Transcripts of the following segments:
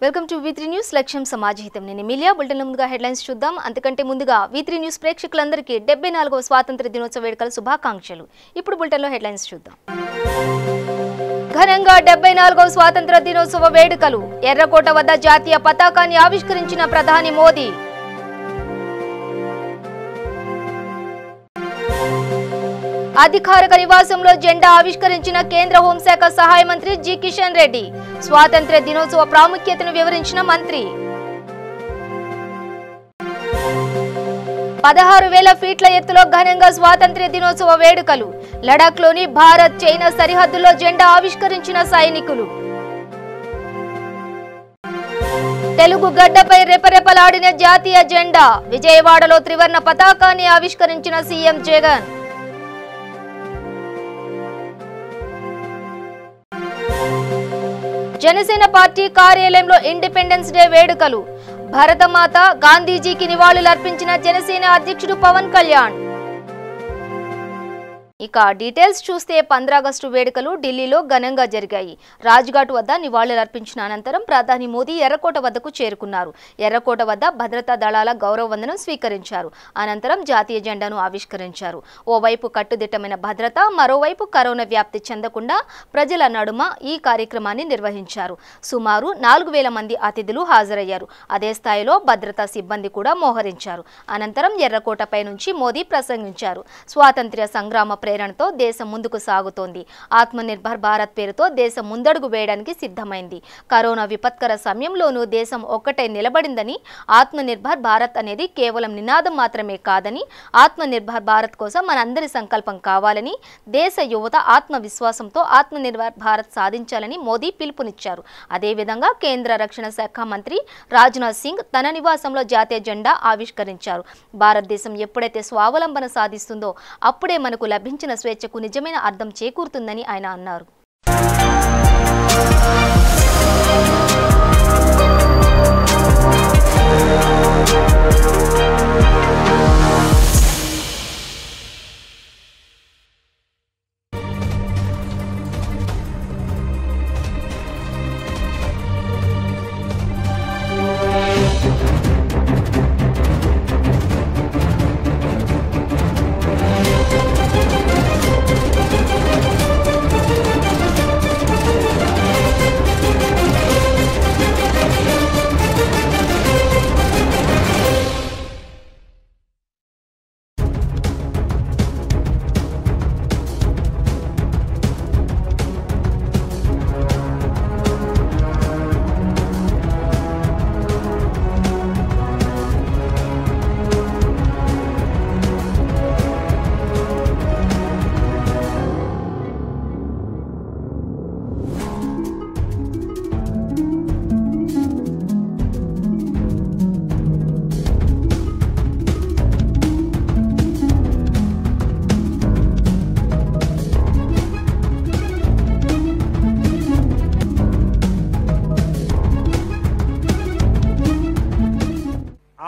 Welcome to V3 news లక్ష్యం సమాజహితం. నేను Emilia. Bulletin ముందుగా హెడ్లైన్స్ చూద్దాం. అంతకంటే ముందుగా V3 న్యూస్ ప్రేక్షకులందరికీ 74వ స్వాతంత్ర దినోత్సవ వేడుకల శుభాకాంక్షలు. ఇప్పుడు బులెటిన్లో హెడ్లైన్స్ చూద్దాం. ఘనంగా 74వ స్వాతంత్ర దినోత్సవ వేడుకలు. ఎర్రకోట వద్ద జాతీయ పతాకాన్ని ఆవిష్కరించిన ప్రధాని మోదీ. అధికారిక నివాసంలో జెండా ఆవిష్కరించిన కేంద్ర హోంశాఖ సహాయ మంత్రి జి కిషన్ రెడ్డి. స్వాతంత్ర్య దినోత్సవ ప్రాముఖ్యతను వివరించిన మంత్రి. 16,000 ఫీట్ల ఎత్తులో ఘనంగా స్వాతంత్ర్య దినోత్సవ వేడుకలు. లడాఖ్లోని భారత్ చైనా సరిహద్దుల్లో జెండా ఆవిష్కరించిన సైనికులు. తెలుగు గడ్డపై రెపరెపలాడిన జాతీయ జెండా. విజయవాడలో త్రివర్ణ పతాకాన్ని ఆవిష్కరించిన సీఎం జగన్. జనసేన పార్టీ కార్యాలయంలో ఇండిపెండెన్స్ డే వేడుకలు. భరతమాత గాంధీజీకి నివాళులర్పించిన జనసేన అధ్యక్షుడు పవన్ కళ్యాణ్. ఇక డీటెయిల్స్ చూస్తే 15 ఆగస్టు వేడుకలు ఢిల్లీలో ఘనంగా జరిగాయి. రాజ్ఘాట్ వద్ద నివాళులర్పించిన అనంతరం ప్రధాని మోదీ ఎర్రకోట వద్దకు చేరుకున్నారు. ఎర్రకోట వద్ద భద్రతా దళాల గౌరవ వందనం స్వీకరించారు. అనంతరం జాతీయ జెండాను ఆవిష్కరించారు. ఓవైపు కట్టుదిట్టమైన భద్రత, మరోవైపు కరోనా వ్యాప్తి చెందకుండా ప్రజల నడుమ ఈ కార్యక్రమాన్ని నిర్వహించారు. సుమారు 4,000 మంది అతిథులు హాజరయ్యారు. అదే స్థాయిలో భద్రతా సిబ్బంది కూడా మోహరించారు. అనంతరం ఎర్రకోటపై నుంచి మోదీ ప్రసంగించారు. స్వాతంత్ర్య సంగ్రామ ప్రేరణతో దేశం ముందుకు సాగుతోంది. ఆత్మనిర్భర్ భారత్ పేరుతో దేశం ముందడుగు వేయడానికి సిద్ధమైంది. కరోనా విపత్కర సమయంలోనూ దేశం ఒక్కటే నిలబడిందని, ఆత్మనిర్భర్ భారత్ అనేది కేవలం నినాదం మాత్రమే కాదని, ఆత్మనిర్భర్ భారత్ కోసం మనందరి సంకల్పం కావాలని, దేశ యువత ఆత్మవిశ్వాసంతో ఆత్మనిర్భర్ భారత్ సాధించాలని మోదీ పిలుపునిచ్చారు. అదేవిధంగా కేంద్ర రక్షణ శాఖ మంత్రి రాజ్నాథ్ సింగ్ తన నివాసంలో జాతీయ జెండా ఆవిష్కరించారు. భారతదేశం ఎప్పుడైతే స్వావలంబన సాధిస్తుందో అప్పుడే మనకు లభించిన స్వేచ్ఛకు నిజమైన అర్థం చేకూరుతుందని ఆయన అన్నారు.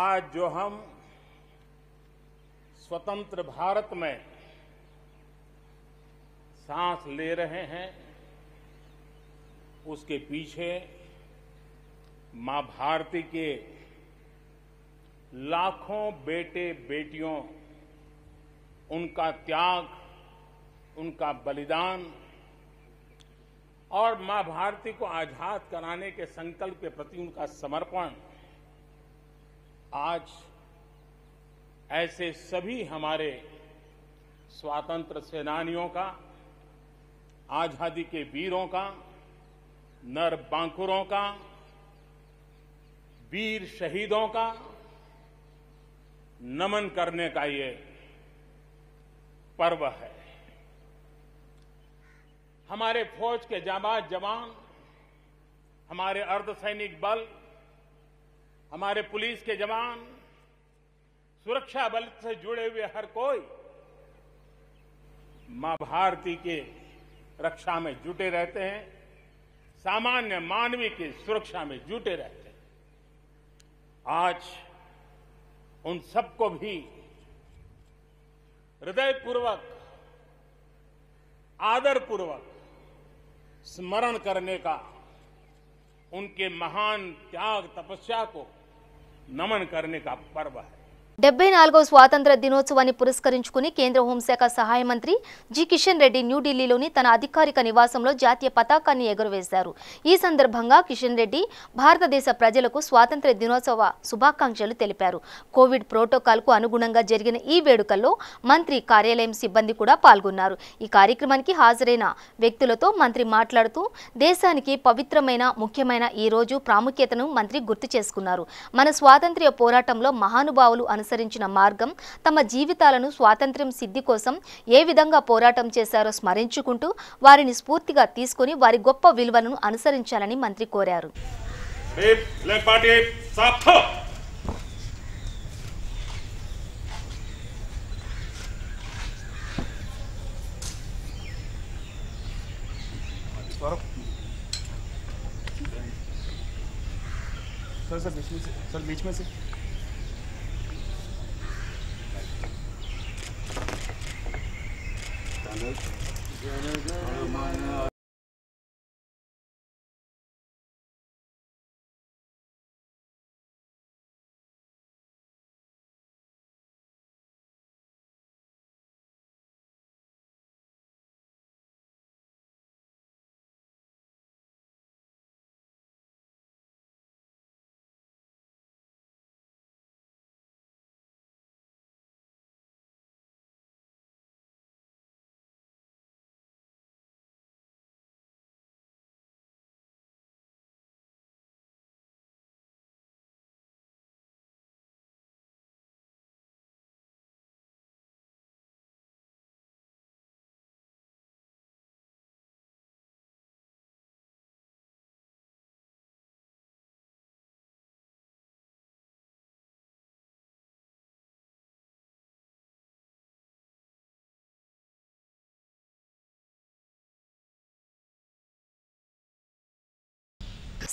आज जो हम स्वतंत्र भारत में सांस ले रहे हैं, उसके पीछे मां भारती के लाखों बेटे बेटियों, उनका त्याग, उनका बलिदान और मां भारती को आजाद कराने के संकल्प के प्रति उनका समर्पण आज ऐसे सभी हमारे स्वातंत्र सेनानियों का, आजादी के वीरों का, नर बांकुरों का, वीर शहीदों का नमन करने का ये पर्व है। हमारे फौज के जाबाज जवान, हमारे अर्धसैनिक बल, हमारे पुलिस के जवान, सुरक्षा बल से जुड़े हुए हर कोई मां भारती के रक्षा में जुटे रहते हैं, सामान्य मानवीय की सुरक्षा में जुटे रहते हैं। आज उन सबको भी हृदयपूर्वक, आदरपूर्वक स्मरण करने का, उनके महान त्याग तपस्या को नमन करने का पर्व है। 74వ స్వాతంత్ర దినోత్సవాన్ని పురస్కరించుకుని కేంద్ర హోంశాఖ సహాయ మంత్రి జి కిషన్ రెడ్డి న్యూఢిల్లీలోని తన అధికారిక నివాసంలో జాతీయ పతాకాన్ని ఎగురవేశారు. ఈ సందర్భంగా కిషన్ రెడ్డి భారతదేశ ప్రజలకు స్వాతంత్ర దినోత్సవ శుభాకాంక్షలు తెలిపారు. కోవిడ్ ప్రోటోకాల్కు అనుగుణంగా జరిగిన ఈ వేడుకల్లో మంత్రి కార్యాలయం సిబ్బంది కూడా పాల్గొన్నారు. ఈ కార్యక్రమానికి హాజరైన వ్యక్తులతో మంత్రి మాట్లాడుతూ దేశానికి పవిత్రమైన ముఖ్యమైన ఈ రోజు ప్రాముఖ్యతను మంత్రి గుర్తు చేసుకున్నారు. మన స్వాతంత్ర్య పోరాటంలో మహానుభావులు అనుసరించిన మార్గం, తమ జీవితాలను స్వాతంత్ర్యం సిద్ధి కోసం ఏ విధంగా పోరాటం చేశారో స్మరించుకుంటూ వారిని స్ఫూర్తిగా తీసుకుని వారి గొప్ప విలువలను అనుసరించాలని మంత్రి కోరారు. सर बीच में से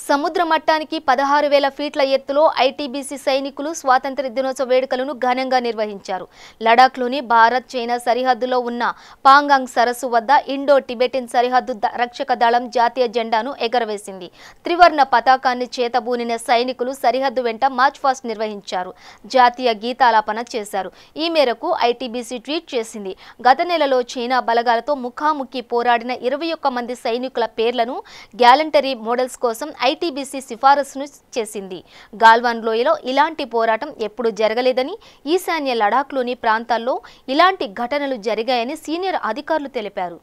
సముద్ర మట్టానికి 16,000 ఫీట్ల ఎత్తులో ఐటీబీసీ సైనికులు స్వాతంత్ర దినోత్సవ వేడుకలను ఘనంగా నిర్వహించారు. లడాఖ్లోని భారత్ చైనా సరిహద్దులో ఉన్న పాంగాంగ్ సరస్సు వద్ద ఇండో టిబెటిన్ సరిహద్దు రక్షక దళం జాతీయ జెండాను ఎగరవేసింది. త్రివర్ణ పతాకాన్ని చేతబూనిన సైనికులు సరిహద్దు వెంట మార్చ్ పాస్ట్ నిర్వహించారు. జాతీయ గీతాలాపన చేశారు. ఈ మేరకు ఐటీబీసీ ట్వీట్ చేసింది. గత నెలలో చైనా బలగాలతో ముఖాముఖి పోరాడిన 21 మంది సైనికుల పేర్లను గ్యాలంటరీ మోడల్స్ కోసం ఐటీబీసీ సిఫారసును చేసింది. గాల్వాన్ లోయలో ఇలాంటి పోరాటం ఎప్పుడూ జరగలేదని, ఈశాన్య లడాఖ్లోని ప్రాంతాల్లో ఇలాంటి ఘటనలు జరిగాయని సీనియర్ అధికారులు తెలిపారు.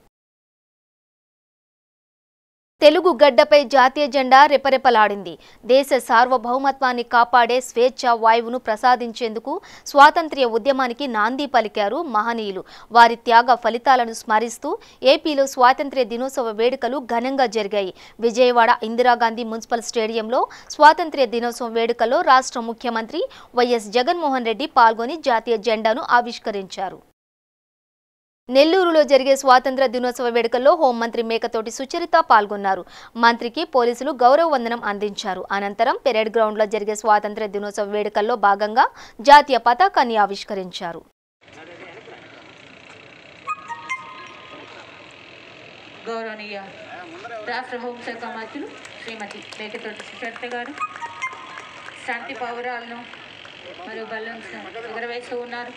తెలుగు గడ్డపై జాతీయ జెండా రెపరెపలాడింది. దేశ సార్వభౌమత్వాన్ని కాపాడే స్వేచ్ఛ వాయువును ప్రసాదించేందుకు స్వాతంత్ర్య ఉద్యమానికి నాంది పలికారు మహనీయులు. వారి త్యాగ ఫలితాలను స్మరిస్తూ ఏపీలో స్వాతంత్ర్య దినోత్సవ వేడుకలు ఘనంగా జరిగాయి. విజయవాడ ఇందిరాగాంధీ మున్సిపల్ స్టేడియంలో స్వాతంత్ర్య దినోత్సవం వేడుకల్లో రాష్ట్ర ముఖ్యమంత్రి వైఎస్ జగన్మోహన్ రెడ్డి పాల్గొని జాతీయ జెండాను ఆవిష్కరించారు. నెల్లూరులో జరిగే స్వాతంత్ర దినోత్సవ వేడుకల్లో హోంమంత్రి మేకతోటి సుచరిత పాల్గొన్నారు. మంత్రికి పోలీసులు గౌరవ వందనం అందించారు. అనంతరం పెరేడ్ గ్రౌండ్లో జరిగే స్వాతంత్ర దినోత్సవ వేడుకల్లో భాగంగా జాతీయ పతాకాన్ని ఆవిష్కరించారు. గౌరవనీయ రాష్ట్ర హోంశాఖ మంత్రులు శ్రీమతి మేకతోటి సుచరిత గారు శాంతి పౌరాలను మరియు బలూన్స్ ఎగరవేస్తూ ఉన్నారు.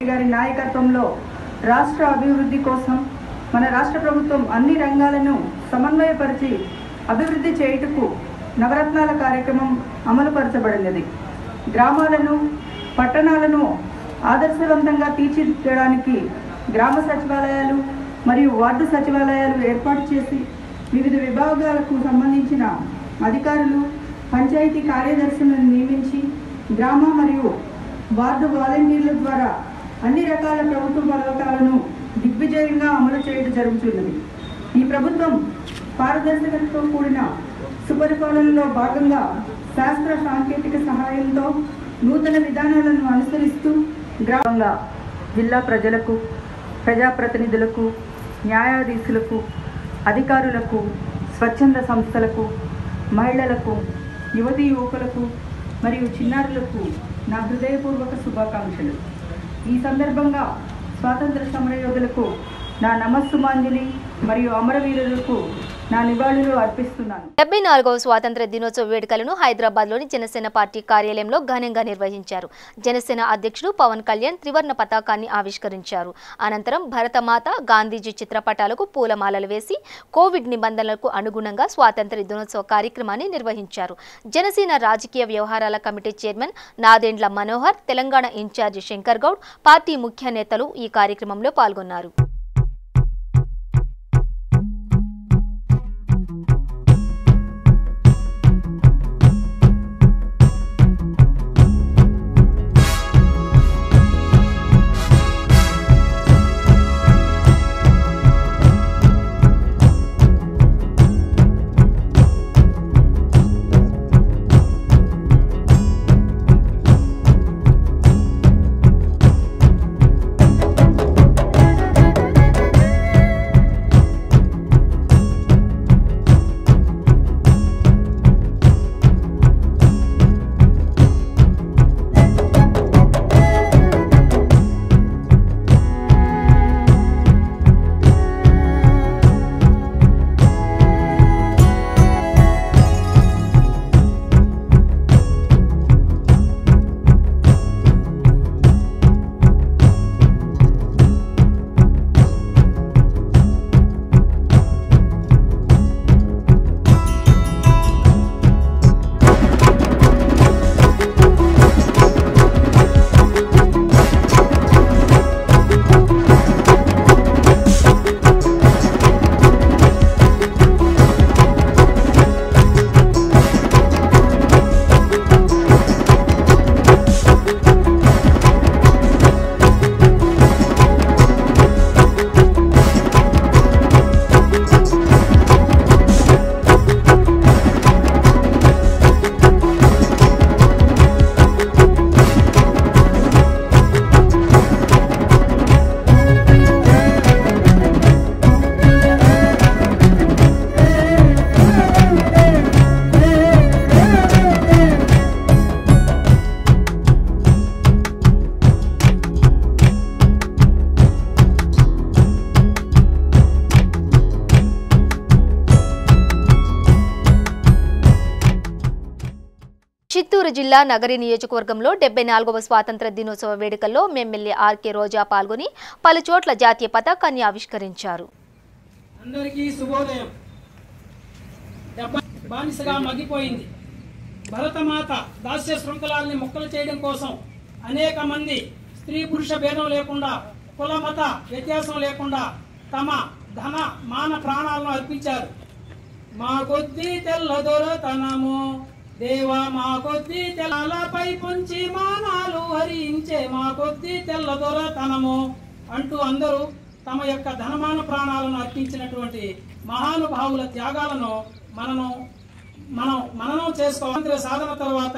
గారి నాయకత్వంలో రాష్ట్ర అభివృద్ధి కోసం మన రాష్ట్ర ప్రభుత్వం అన్ని రంగాలను సమన్వయపరిచి అభివృద్ధి చేయుటకు నవరత్నాల కార్యక్రమం అమలుపరచబడినది. గ్రామాలను పట్టణాలను ఆదర్శవంతంగా తీర్చిదిద్దడానికి గ్రామ సచివాలయాలు మరియు వార్డు సచివాలయాలు ఏర్పాటు చేసి వివిధ విభాగాలకు సంబంధించిన అధికారులు పంచాయతీ కార్యదర్శులను నియమించి గ్రామ మరియు వార్డు వాలంటీర్ల ద్వారా అన్ని రకాల ప్రభుత్వ పథకాలను దిగ్విజయంగా అమలు చేయడం జరుగుతున్నది. ఈ ప్రభుత్వం పారదర్శకతతో కూడిన సుపరిపాలనలో భాగంగా శాస్త్ర సాంకేతిక సహాయంతో నూతన విధానాలను అనుసరిస్తూ గ్రామంగా జిల్లా ప్రజలకు, ప్రజాప్రతినిధులకు, న్యాయాధీశులకు, అధికారులకు, స్వచ్ఛంద సంస్థలకు, మహిళలకు, యువతీ యువకులకు మరియు చిన్నారులకు నా హృదయపూర్వక శుభాకాంక్షలు. ఈ సందర్భంగా స్వాతంత్ర సమరయోధులకు నా నమస్సుమాంజలి మరియు అమరవీరులకు నా నివాళులు అర్పిస్తున్నాను. 74వ స్వాతంత్ర దినోత్సవ వేడుకలను హైదరాబాద్లోని జనసేన పార్టీ కార్యాలయంలో ఘనంగా నిర్వహించారు. జనసేన అధ్యక్షుడు పవన్ కళ్యాణ్ త్రివర్ణ పతాకాన్ని ఆవిష్కరించారు. అనంతరం భరతమాత, గాంధీజీ చిత్రపటాలకు పూలమాలలు వేసి కోవిడ్ నిబంధనలకు అనుగుణంగా స్వాతంత్ర దినోత్సవ కార్యక్రమాన్ని నిర్వహించారు. జనసేన రాజకీయ వ్యవహారాల committee chairman Nadendla Manohar, Telangana incharge Shankar Goud, party ముఖ్య నేతలు ఈ కార్యక్రమంలో పాల్గొన్నారు. చిత్తూరు జిల్లా నగరి నియోజకవర్గంలో 74వ స్వాతంత్ర దినోత్సవ వేడుకల్లో ఎమ్మెల్యే ఆర్కే రోజా పాల్గొని పలుచోట్ల జాతీయ పతాకాన్ని ఆవిష్కరించారు. అందరికీ శుభోదయం. బానిసగా మగ్గిపోయింది. భరతమాత దాస్య శృంఖలాల్ని ముక్కలు చేయడం కోసం అనేక మంది స్త్రీ పురుష భేదం లేకుండా, కుల మత వ్యత్యాసం లేకుండా తమ ధన మాన ప్రాణాలను అర్పించారు. మా కొద్ది తెల్లదొరతనము దేవా, మా కొద్ది తెల్లపై పొంచి మానాలు హరించే మా కొద్ది తెల్లదొరతనము అంటూ అందరూ తమ యొక్క ధనమాన ప్రాణాలను అర్పించినటువంటి మహానుభావుల త్యాగాలను మననం చేసుకోవాలి. సాధన తర్వాత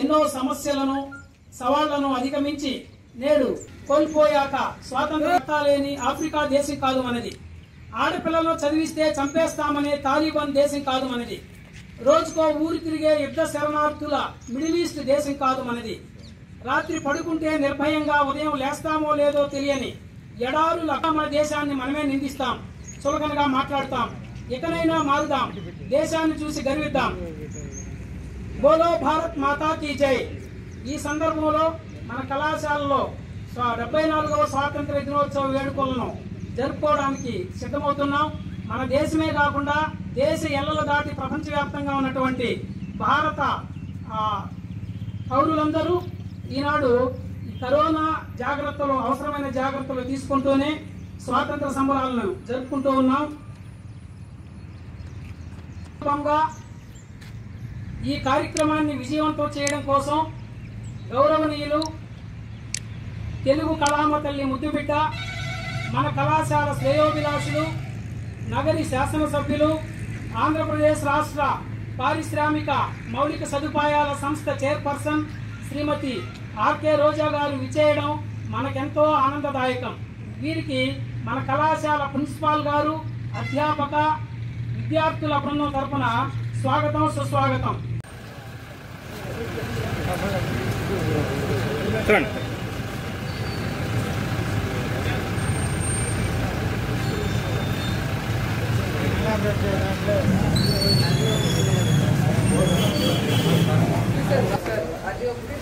ఎన్నో సమస్యలను సవాళ్లను అధిగమించి నేడు కోల్పోయాక స్వాతంత్రం లేని ఆఫ్రికా దేశం కాదు మనది. ఆడపిల్లలను చదివిస్తే చంపేస్తామనే తాలిబాన్ దేశం కాదు మనది. రోజుకో ఊరు తిరిగే యుద్ధ శరణార్థుల మిడిల్ ఈస్ట్ దేశం కాదు మనది. రాత్రి పడుకుంటే నిర్భయంగా ఉదయం లేస్తామో లేదో తెలియని ఎడారుల మన దేశాన్ని మనమే నిందిస్తాం, చులకనగా మాట్లాడతాం. ఇకనైనా మారుదాం, దేశాన్ని చూసి గర్విద్దాం. బోలో భారత్ మాతా కీ జై. ఈ సందర్భంలో మన కళాశాలలో 74వ స్వాతంత్ర దినోత్సవ వేడుకలను జరుపుకోవడానికి సిద్ధమవుతున్నాం. మన దేశమే కాకుండా దేశ ఎల్లలు దాటి ప్రపంచవ్యాప్తంగా ఉన్నటువంటి భారత పౌరులందరూ ఈనాడు కరోనా జాగ్రత్తలు అవసరమైన జాగ్రత్తలు తీసుకుంటూనే స్వాతంత్ర సంబరాలను జరుపుకుంటూ ఉన్నాం. ఈ కార్యక్రమాన్ని విజయవంతం చేయడం కోసం గౌరవనీయులు తెలుగు కళామ తల్లి ముద్దుబిడ్డ మన కళాశాల శ్రేయోభిలాషులు నగరి శాసనసభ్యులు ఆంధ్రప్రదేశ్ రాష్ట్ర పారిశ్రామిక మౌలిక సదుపాయాల సంస్థ చైర్పర్సన్ శ్రీమతి ఆర్కే రోజా గారు విచ్చేయడం మనకెంతో ఆనందదాయకం. వీరికి మన కళాశాల ప్రిన్సిపాల్ గారు, అధ్యాపక విద్యార్థుల బృందం తరపున స్వాగతం, సుస్వాగతం.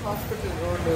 హాస్పిటల్ రోడ్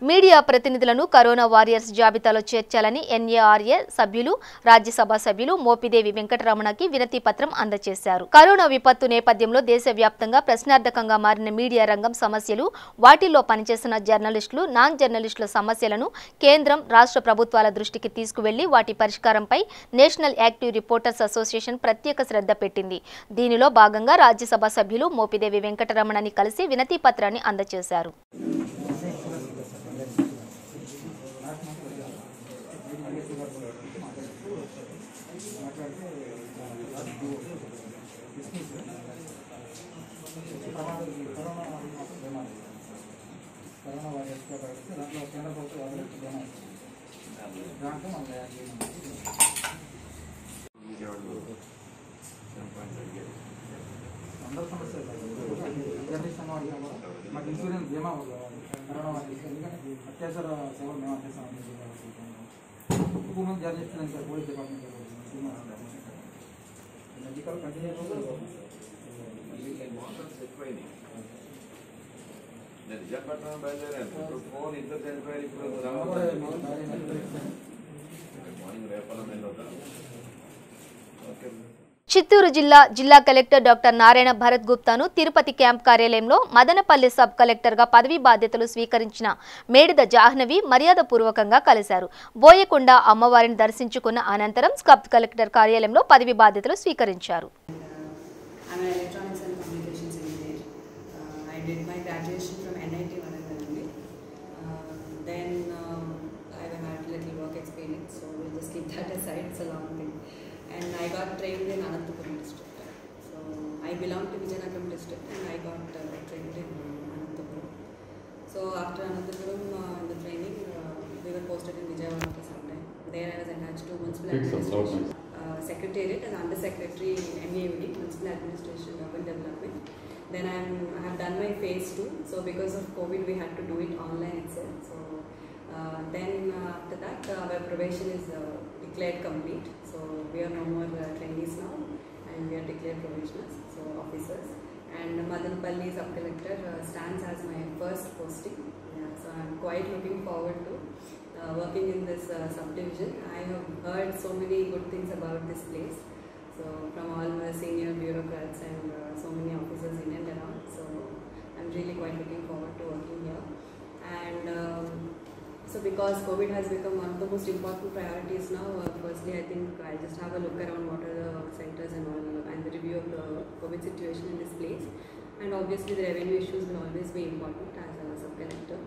మీడియా ప్రతినిధులను కరోనా వారియర్స్ జాబితాలో చేర్చాలని ఎన్ఏఆర్ఏ సభ్యులు, రాజ్యసభ సభ్యులు మోపిదేవి వెంకటరమణకి వినతి పత్రం అందజేశారు. కరోనా విపత్తు నేపథ్యంలో దేశవ్యాప్తంగా ప్రశ్నార్థకంగా మారిన మీడియా రంగం సమస్యలు, వాటిల్లో పనిచేస్తున్న జర్నలిస్టులు, నాన్ జర్నలిస్టుల సమస్యలను కేంద్రం, రాష్ట్ర ప్రభుత్వాల దృష్టికి తీసుకువెళ్లి వాటి పరిష్కారంపై నేషనల్ యాక్టివ్ రిపోర్టర్స్ అసోసియేషన్ ప్రత్యేక శ్రద్ధ పెట్టింది. దీనిలో భాగంగా రాజ్యసభ సభ్యులు మోపిదేవి వెంకటరమణని కలిసి వినతి పత్రాన్ని అందజేశారు. మాకు ఇన్సూరెన్స్ బీమా కరోనా అత్యవసర సేవలు మేము అందిస్తాం. ఎక్కువ మంది జర్నలిస్టులు sir police department medical continue Visakhapatnam బయలుదేరాను. ఫోన్ ఇద్దరు చనిపోయారు. ఇప్పుడు మార్నింగ్ రేపల ఓకే. చిత్తూరు జిల్లా కలెక్టర్ డాక్టర్ నారాయణ భరత్ గుప్తాను తిరుపతి క్యాంప్ కార్యాలయంలో మదనపల్లి సబ్ కలెక్టర్గా పదవీ బాధ్యతలు స్వీకరించిన మేడిద జాహ్నవి మర్యాదపూర్వకంగా కలిశారు. బోయకొండ అమ్మవారిని దర్శించుకున్న అనంతరం సబ్ కలెక్టర్ కార్యాలయంలో పదవీ బాధ్యతలు స్వీకరించారు. And I got trained in Anantapuram district. So I belong to Vijayanagaram district and I got trained in Anantapuram. So after Anantapuram, in the training, we were posted in Vijayawada for some time. There I was attached to Municipal Administration, Secretariat as Under Secretary in MAUD, Municipal Administration, Urban Development. Then I have done my phase 2. So because of COVID, we had to do it online itself. So then after that, our probation is declared complete. So we are no more trainees now, and we are declared provisionals, so officers. And Madanapalli sub-collector stands as my first posting. Yeah, so I am quite looking forward to working in this subdivision. I have heard so many good things about this place. So from all my senior bureaucrats and so many officers in and around. So I am really quite looking forward to working here. And So because COVID has become one of the most important priorities now, firstly I think I'll just have a look around what are the centers and all, and the review of the COVID situation in this place. And obviously the revenue issues will always be important as a sub-collector.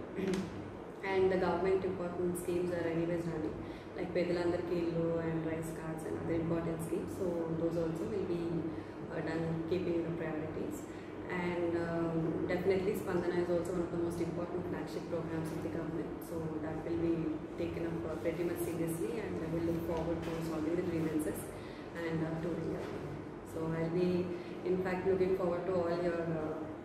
And the government important schemes are anyways running, like Pedalandarki Illu and rice cards and other important schemes. So those also will be done keeping the priorities. And definitely Spandana is also one of the most important flagship programs of the government. So that will be taken up pretty much seriously, and I will look forward to solving the grievances and touring that. So I'll be in fact looking forward to all your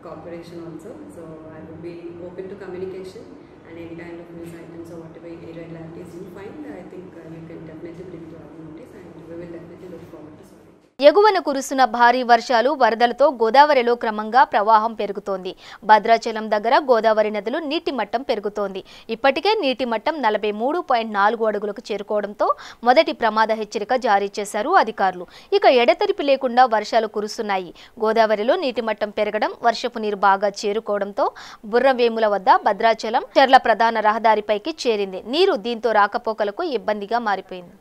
cooperation also. So I will be open to communication and any kind of news items or whatever irregularities you find. I think you can definitely bring to our notice, and we will definitely look forward to solving. ఎగువన కురుస్తున్న భారీ వర్షాలు వరదలతో గోదావరిలో క్రమంగా ప్రవాహం పెరుగుతోంది. భద్రాచలం దగ్గర గోదావరి నదిలో నీటి మట్టం పెరుగుతోంది. ఇప్పటికే నీటి మట్టం 43.4 అడుగులకు చేరుకోవడంతో మొదటి ప్రమాద హెచ్చరిక జారీ చేశారు అధికారులు. ఇక ఎడతెరిపి లేకుండా వర్షాలు కురుస్తున్నాయి. గోదావరిలో నీటి మట్టం పెరగడం, వర్షపు నీరు బాగా చేరుకోవడంతో బుర్రవేముల వద్ద భద్రాచలం చెర్ల ప్రధాన రహదారిపైకి చేరింది. నీరు దీంతో రాకపోకలకు ఇబ్బందిగా మారిపోయింది.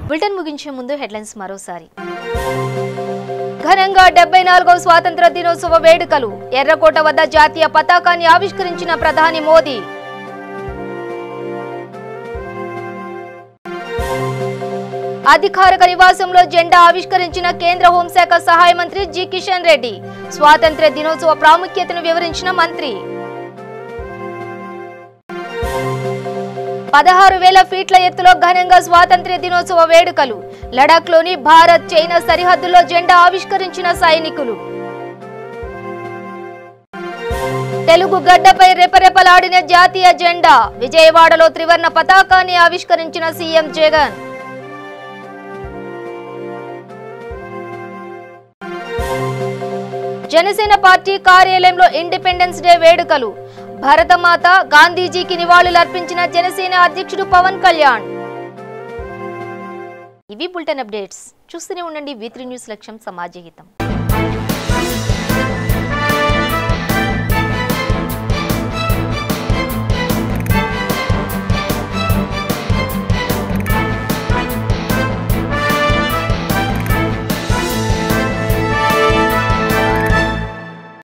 బులెటిన్ ముగించే ముందు హెడ్లైన్స్ మరోసారి. ఘనంగా 74వ స్వాతంత్ర దినోత్సవ వేడుకలు. ఎర్రకోట వద్ద జాతీయ పతాకాన్ని ఆవిష్కరించిన ప్రధాని మోదీ. అధికారిక నివాసంలో జెండా ఆవిష్కరించిన కేంద్ర హోంశాఖ సహాయ మంత్రి జి కిషన్ రెడ్డి. స్వాతంత్ర దినోత్సవ ప్రాముఖ్యతను వివరించిన మంత్రి. 16,000 ఫీట్ల ఎత్తులో ఘనంగా స్వాతంత్ర్య దినోత్సవ వేడుకలు. లడాఖ్లోని భారత్ చైనా సరిహద్దుల్లో జెండా ఆవిష్కరించిన సైనికులు. తెలుగు గడ్డపై రెపరెపలాడిన జాతీయ జెండా. విజయవాడలో త్రివర్ణ పతాకాన్ని ఆవిష్కరించిన సీఎం జగన్. జనసేన పార్టీ కార్యాలయంలో ఇండిపెండెన్స్ డే వేడుకలు. భారతమాత గాంధీజీకి నివాళులర్పించిన జనసేన అధ్యక్షుడు పవన్ కళ్యాణ్. ఇవి బులెటిన్ అప్డేట్స్. చూస్తూనే ఉండండి V3 న్యూస్. లక్ష్యం సమాజహితం.